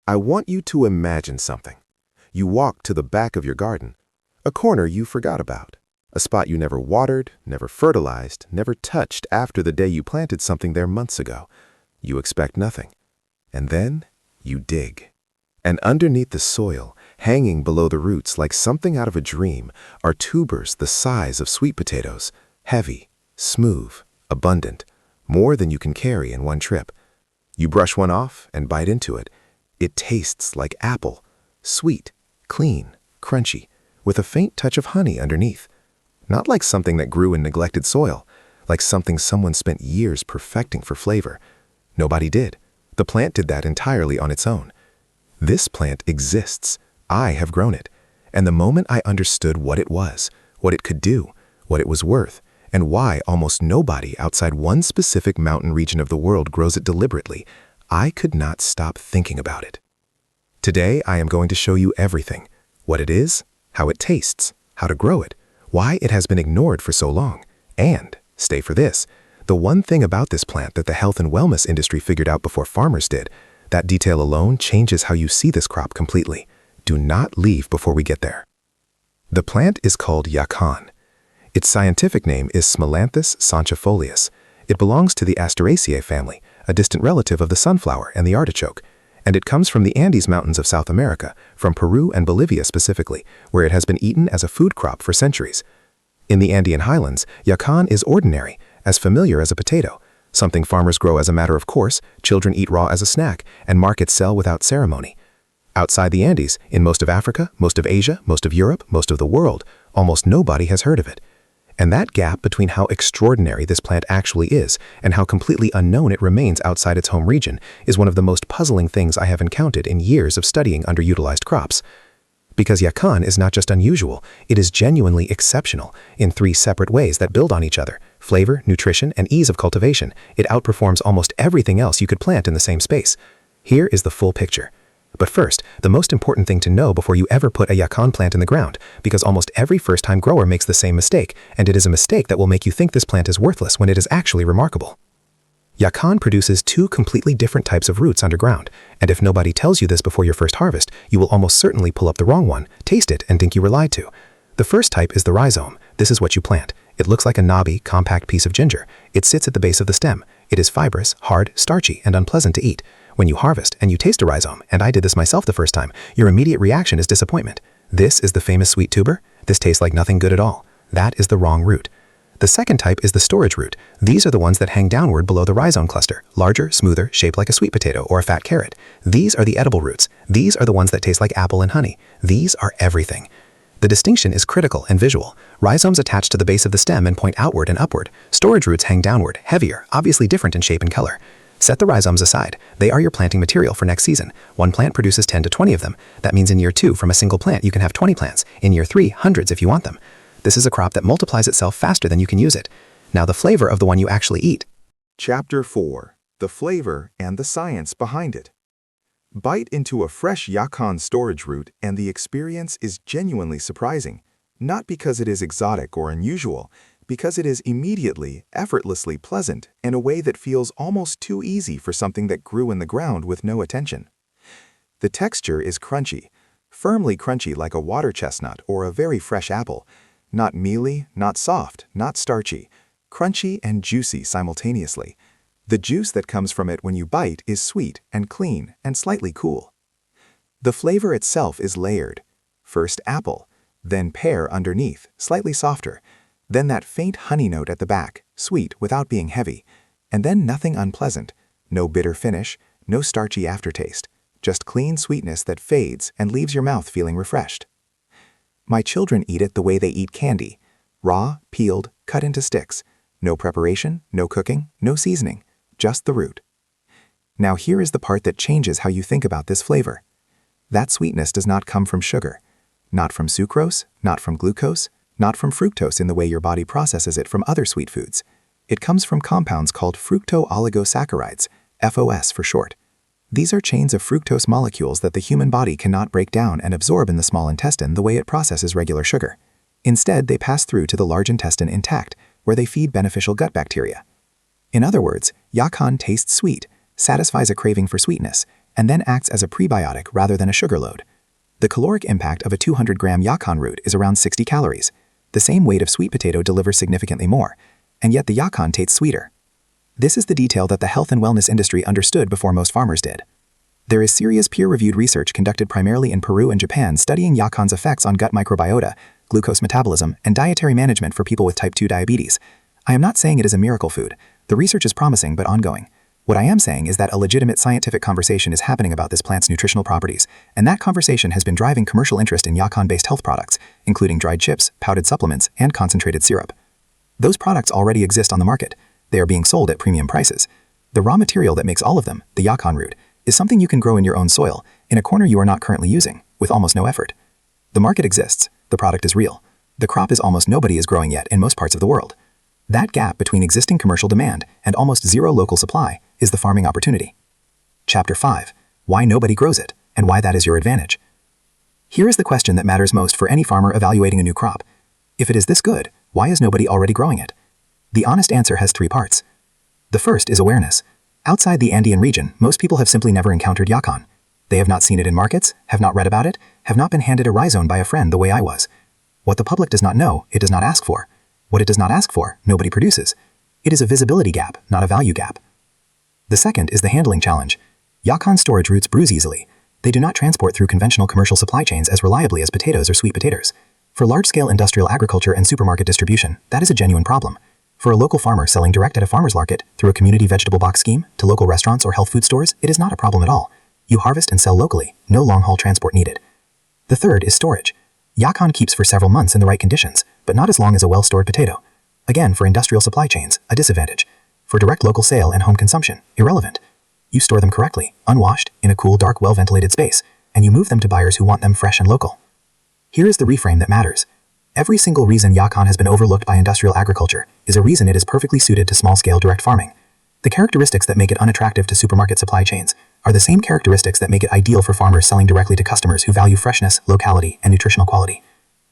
I want you to imagine something. You walk to the back of your garden, a corner you forgot about, a spot you never watered, never fertilized, never touched after the day you planted something there months ago. You expect nothing. And then you dig. And underneath the soil, hanging below the roots like something out of a dream, are tubers the size of sweet potatoes, heavy, smooth, abundant, more than you can carry in one trip. You brush one off and bite into it. It tastes like apple, sweet, clean, crunchy, with a faint touch of honey underneath. Not like something that grew in neglected soil, like something someone spent years perfecting for flavor. Nobody did. The plant did that entirely on its own. This plant exists. I have grown it. And the moment I understood what it was, what it could do, what it was worth, and why almost nobody outside one specific mountain region of the world grows it deliberately, I could not stop thinking about it. Today, I am going to show you everything. What it is, how it tastes, how to grow it, why it has been ignored for so long, and, stay for this, the one thing about this plant that the health and wellness industry figured out before farmers did. That detail alone changes how you see this crop completely. Do not leave before we get there. The plant is called yacon. Its scientific name is Smelanthus sanctifolius. It belongs to the Asteraceae family, a distant relative of the sunflower and the artichoke, and it comes from the Andes Mountains of South America, from Peru and Bolivia specifically, where it has been eaten as a food crop for centuries. In the Andean highlands, yacon is ordinary, as familiar as a potato, something farmers grow as a matter of course, children eat raw as a snack, and markets sell without ceremony. Outside the Andes, in most of Africa, most of Asia, most of Europe, most of the world, almost nobody has heard of it. And that gap between how extraordinary this plant actually is and how completely unknown it remains outside its home region is one of the most puzzling things I have encountered in years of studying underutilized crops. Because yacon is not just unusual, it is genuinely exceptional in 3 separate ways that build on each other: flavor, nutrition, and ease of cultivation. It outperforms almost everything else you could plant in the same space. Here is the full picture. But first, the most important thing to know before you ever put a yacon plant in the ground, because almost every first-time grower makes the same mistake, and it is a mistake that will make you think this plant is worthless when it is actually remarkable. Yacon produces 2 completely different types of roots underground, and if nobody tells you this before your first harvest, you will almost certainly pull up the wrong one, taste it, and think you were lied to. The first type is the rhizome. This is what you plant. It looks like a knobby, compact piece of ginger. It sits at the base of the stem. It is fibrous, hard, starchy, and unpleasant to eat. When you harvest and you taste a rhizome, and I did this myself the first time, your immediate reaction is disappointment. This is the famous sweet tuber. This tastes like nothing good at all. That is the wrong root. The second type is the storage root. These are the ones that hang downward below the rhizome cluster, larger, smoother, shaped like a sweet potato or a fat carrot. These are the edible roots. These are the ones that taste like apple and honey. These are everything. The distinction is critical and visual. Rhizomes attach to the base of the stem and point outward and upward. Storage roots hang downward, heavier, obviously different in shape and color. Set the rhizomes aside. They are your planting material for next season. One plant produces 10 to 20 of them. That means in year 2, from a single plant, you can have 20 plants. In year 3, hundreds if you want them. This is a crop that multiplies itself faster than you can use it. Now the flavor of the one you actually eat. Chapter 4. The Flavor and the Science Behind It. Bite into a fresh yacon storage root and the experience is genuinely surprising. Not because it is exotic or unusual, because it is immediately, effortlessly pleasant in a way that feels almost too easy for something that grew in the ground with no attention. The texture is crunchy, firmly crunchy like a water chestnut or a very fresh apple. Not mealy, not soft, not starchy. Crunchy and juicy simultaneously. The juice that comes from it when you bite is sweet and clean and slightly cool. The flavor itself is layered. First apple, then pear underneath, slightly softer, then that faint honey note at the back, sweet without being heavy, and then nothing unpleasant, no bitter finish, no starchy aftertaste, just clean sweetness that fades and leaves your mouth feeling refreshed. My children eat it the way they eat candy, raw, peeled, cut into sticks. No preparation, no cooking, no seasoning, just the root. Now here is the part that changes how you think about this flavor. That sweetness does not come from sugar, not from sucrose, not from glucose, not from fructose in the way your body processes it from other sweet foods. It comes from compounds called fructooligosaccharides, FOS for short. These are chains of fructose molecules that the human body cannot break down and absorb in the small intestine the way it processes regular sugar. Instead, they pass through to the large intestine intact, where they feed beneficial gut bacteria. In other words, yacon tastes sweet, satisfies a craving for sweetness, and then acts as a prebiotic rather than a sugar load. The caloric impact of a 200-gram yacon root is around 60 calories. The same weight of sweet potato delivers significantly more, and yet the yacon tastes sweeter. This is the detail that the health and wellness industry understood before most farmers did. There is serious peer-reviewed research conducted primarily in Peru and Japan studying yacon's effects on gut microbiota, glucose metabolism, and dietary management for people with type 2 diabetes. I am not saying it is a miracle food. The research is promising but ongoing. What I am saying is that a legitimate scientific conversation is happening about this plant's nutritional properties, and that conversation has been driving commercial interest in yacon-based health products, including dried chips, powdered supplements, and concentrated syrup. Those products already exist on the market. They are being sold at premium prices. The raw material that makes all of them, the yacon root, is something you can grow in your own soil, in a corner you are not currently using, with almost no effort. The market exists. The product is real. The crop is almost nobody is growing yet in most parts of the world. That gap between existing commercial demand and almost zero local supply is the farming opportunity. Chapter 5. Why nobody grows it, and why that is your advantage. Here is the question that matters most for any farmer evaluating a new crop. If it is this good, why is nobody already growing it? The honest answer has 3 parts. The first is awareness. Outside the Andean region, most people have simply never encountered yacon. They have not seen it in markets, have not read about it, have not been handed a rhizome by a friend the way I was. What the public does not know, it does not ask for. What it does not ask for, nobody produces. It is a visibility gap, not a value gap. The second is the handling challenge. Yacon storage roots bruise easily. They do not transport through conventional commercial supply chains as reliably as potatoes or sweet potatoes. For large-scale industrial agriculture and supermarket distribution, that is a genuine problem. For a local farmer selling direct at a farmer's market, through a community vegetable box scheme, to local restaurants or health food stores, it is not a problem at all. You harvest and sell locally, no long-haul transport needed. The third is storage. Yacon keeps for several months in the right conditions, but not as long as a well-stored potato. Again, for industrial supply chains, a disadvantage. For direct local sale and home consumption, irrelevant. You store them correctly, unwashed, in a cool, dark, well-ventilated space, and you move them to buyers who want them fresh and local. Here is the reframe that matters. Every single reason yacon has been overlooked by industrial agriculture is a reason it is perfectly suited to small-scale direct farming. The characteristics that make it unattractive to supermarket supply chains are the same characteristics that make it ideal for farmers selling directly to customers who value freshness, locality, and nutritional quality.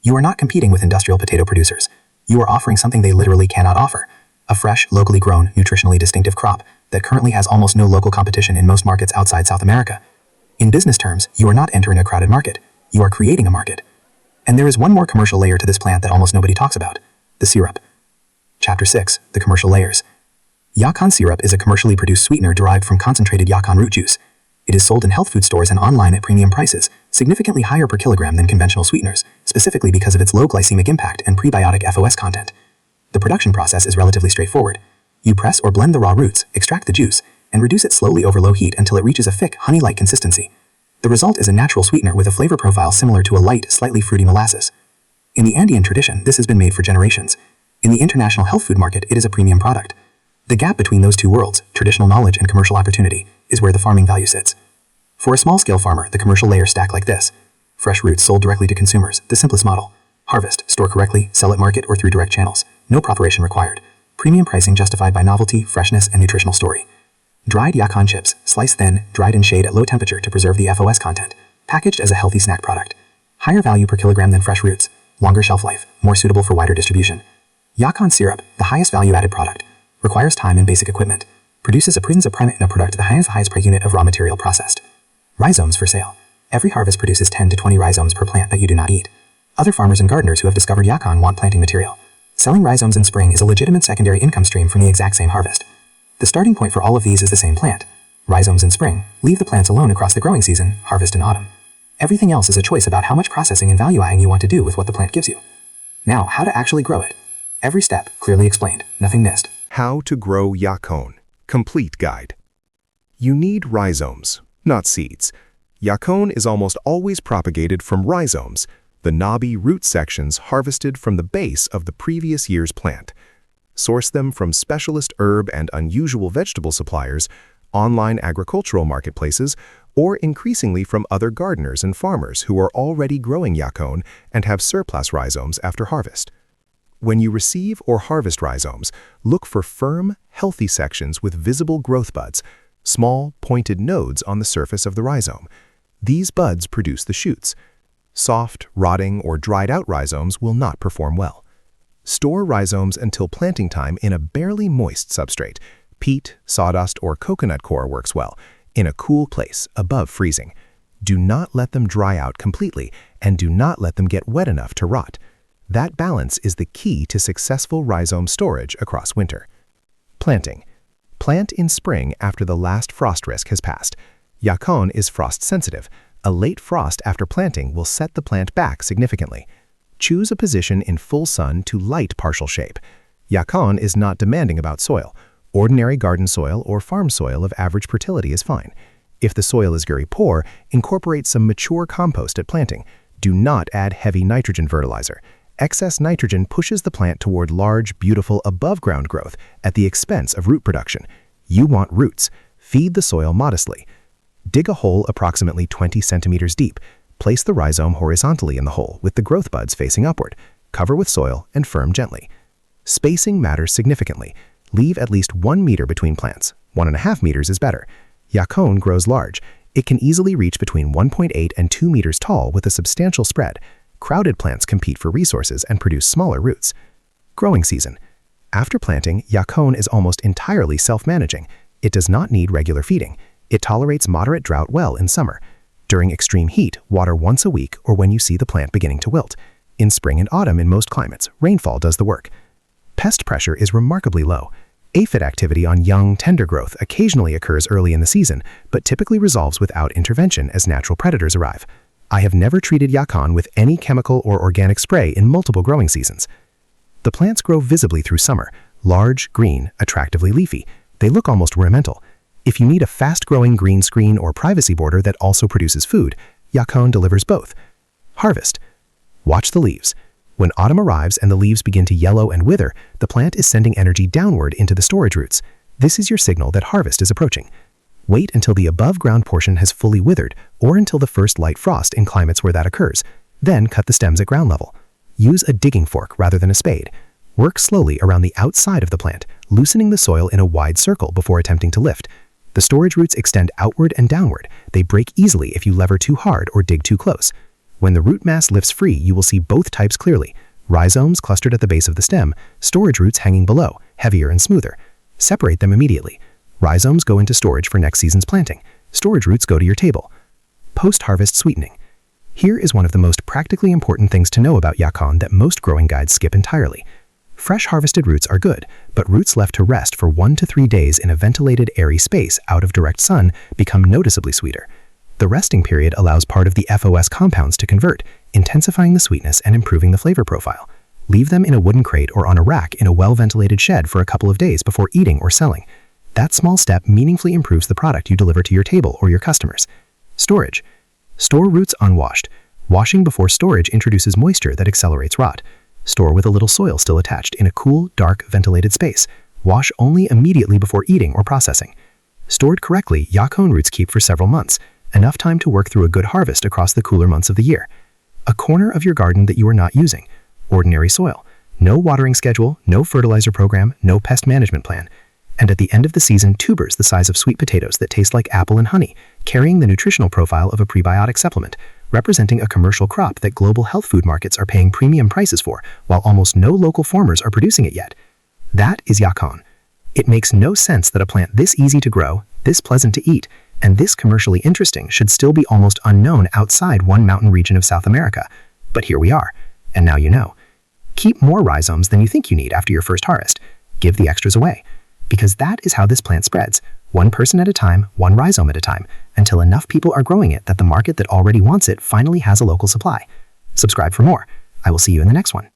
You are not competing with industrial potato producers. You are offering something they literally cannot offer: a fresh, locally grown, nutritionally distinctive crop that currently has almost no local competition in most markets outside South America. In business terms, you are not entering a crowded market. You are creating a market. And there is one more commercial layer to this plant that almost nobody talks about: the syrup. Chapter 6. The commercial layers. Yacon syrup is a commercially produced sweetener derived from concentrated yacon root juice. It is sold in health food stores and online at premium prices, significantly higher per kilogram than conventional sweeteners, specifically because of its low glycemic impact and prebiotic FOS content. The production process is relatively straightforward. You press or blend the raw roots, extract the juice, and reduce it slowly over low heat until it reaches a thick, honey-like consistency. The result is a natural sweetener with a flavor profile similar to a light, slightly fruity molasses. In the Andean tradition, this has been made for generations. In the international health food market, it is a premium product. The gap between those two worlds, traditional knowledge and commercial opportunity, is where the farming value sits. For a small-scale farmer, the commercial layers stack like this. Fresh roots sold directly to consumers, the simplest model. Harvest, store correctly, sell at market or through direct channels. No preparation required. Premium pricing justified by novelty, freshness, and nutritional story. Dried yacon chips, sliced thin, dried in shade at low temperature to preserve the FOS content. Packaged as a healthy snack product. Higher value per kilogram than fresh roots. Longer shelf life, more suitable for wider distribution. Yacon syrup, the highest value-added product. Requires time and basic equipment. Produces a primate in a product the highest per unit of raw material processed. Rhizomes for sale. Every harvest produces 10 to 20 rhizomes per plant that you do not eat. Other farmers and gardeners who have discovered yacon want planting material. Selling rhizomes in spring is a legitimate secondary income stream from the exact same harvest. The starting point for all of these is the same plant. Rhizomes in spring, leave the plants alone across the growing season, harvest in autumn. Everything else is a choice about how much processing and value-adding you want to do with what the plant gives you. Now, how to actually grow it. Every step clearly explained, nothing missed. How to grow yacon. Complete guide. You need rhizomes, not seeds. Yacon is almost always propagated from rhizomes, the knobby root sections harvested from the base of the previous year's plant. Source them from specialist herb and unusual vegetable suppliers, online agricultural marketplaces, or increasingly from other gardeners and farmers who are already growing yacon and have surplus rhizomes after harvest. When you receive or harvest rhizomes, look for firm, healthy sections with visible growth buds, small, pointed nodes on the surface of the rhizome. These buds produce the shoots. Soft, rotting, or dried-out rhizomes will not perform well. Store rhizomes until planting time in a barely moist substrate. Peat, sawdust, or coconut coir works well. in a cool place above freezing. Do not let them dry out completely, and do not let them get wet enough to rot. That balance is the key to successful rhizome storage across winter. Planting. Plant in spring after the last frost risk has passed. Yacon is frost sensitive. A late frost after planting will set the plant back significantly. Choose a position in full sun to light partial shade. Yacon is not demanding about soil. Ordinary garden soil or farm soil of average fertility is fine. If the soil is very poor, incorporate some mature compost at planting. Do not add heavy nitrogen fertilizer. Excess nitrogen pushes the plant toward large, beautiful above-ground growth at the expense of root production. You want roots. Feed the soil modestly. Dig a hole approximately 20 centimeters deep. Place the rhizome horizontally in the hole with the growth buds facing upward. Cover with soil and firm gently. Spacing matters significantly. Leave at least 1 meter between plants. 1.5 meters is better. Yacon grows large. It can easily reach between 1.8 and 2 meters tall with a substantial spread. Crowded plants compete for resources and produce smaller roots. Growing season. After planting, Yacon is almost entirely self-managing. It does not need regular feeding. It tolerates moderate drought well in summer. During extreme heat, water once a week or when you see the plant beginning to wilt. In spring and autumn in most climates, rainfall does the work. Pest pressure is remarkably low. Aphid activity on young, tender growth occasionally occurs early in the season, but typically resolves without intervention as natural predators arrive. I have never treated Yacon with any chemical or organic spray in multiple growing seasons. The plants grow visibly through summer, large, green, attractively leafy. They look almost ornamental. If you need a fast-growing green screen or privacy border that also produces food, Yacon delivers both. Harvest. Watch the leaves. When autumn arrives and the leaves begin to yellow and wither, the plant is sending energy downward into the storage roots. This is your signal that harvest is approaching. Wait until the above-ground portion has fully withered or until the first light frost in climates where that occurs. Then cut the stems at ground level. Use a digging fork rather than a spade. Work slowly around the outside of the plant, loosening the soil in a wide circle before attempting to lift. The storage roots extend outward and downward. They break easily if you lever too hard or dig too close. When the root mass lifts free, you will see both types clearly. Rhizomes clustered at the base of the stem, storage roots hanging below, heavier and smoother. Separate them immediately. Rhizomes go into storage for next season's planting. Storage roots go to your table. Post-harvest sweetening. Here is one of the most practically important things to know about Yacon that most growing guides skip entirely. Fresh harvested roots are good, but roots left to rest for 1 to 3 days in a ventilated, airy space out of direct sun become noticeably sweeter. The resting period allows part of the FOS compounds to convert, intensifying the sweetness and improving the flavor profile. Leave them in a wooden crate or on a rack in a well-ventilated shed for a couple of days before eating or selling. That small step meaningfully improves the product you deliver to your table or your customers. Storage. Store roots unwashed. Washing before storage introduces moisture that accelerates rot. Store with a little soil still attached in a cool, dark, ventilated space. Wash only immediately before eating or processing. Stored correctly, Yacon roots keep for several months, enough time to work through a good harvest across the cooler months of the year. A corner of your garden that you are not using. Ordinary soil. No watering schedule, no fertilizer program, no pest management plan. And at the end of the season, tubers the size of sweet potatoes that taste like apple and honey, carrying the nutritional profile of a prebiotic supplement, representing a commercial crop that global health food markets are paying premium prices for, while almost no local farmers are producing it yet. That is Yacon. It makes no sense that a plant this easy to grow, this pleasant to eat, and this commercially interesting should still be almost unknown outside one mountain region of South America. But here we are, and now you know. Keep more rhizomes than you think you need after your first harvest. Give the extras away. Because that is how this plant spreads, one person at a time, one rhizome at a time, until enough people are growing it that the market that already wants it finally has a local supply. Subscribe for more. I will see you in the next one.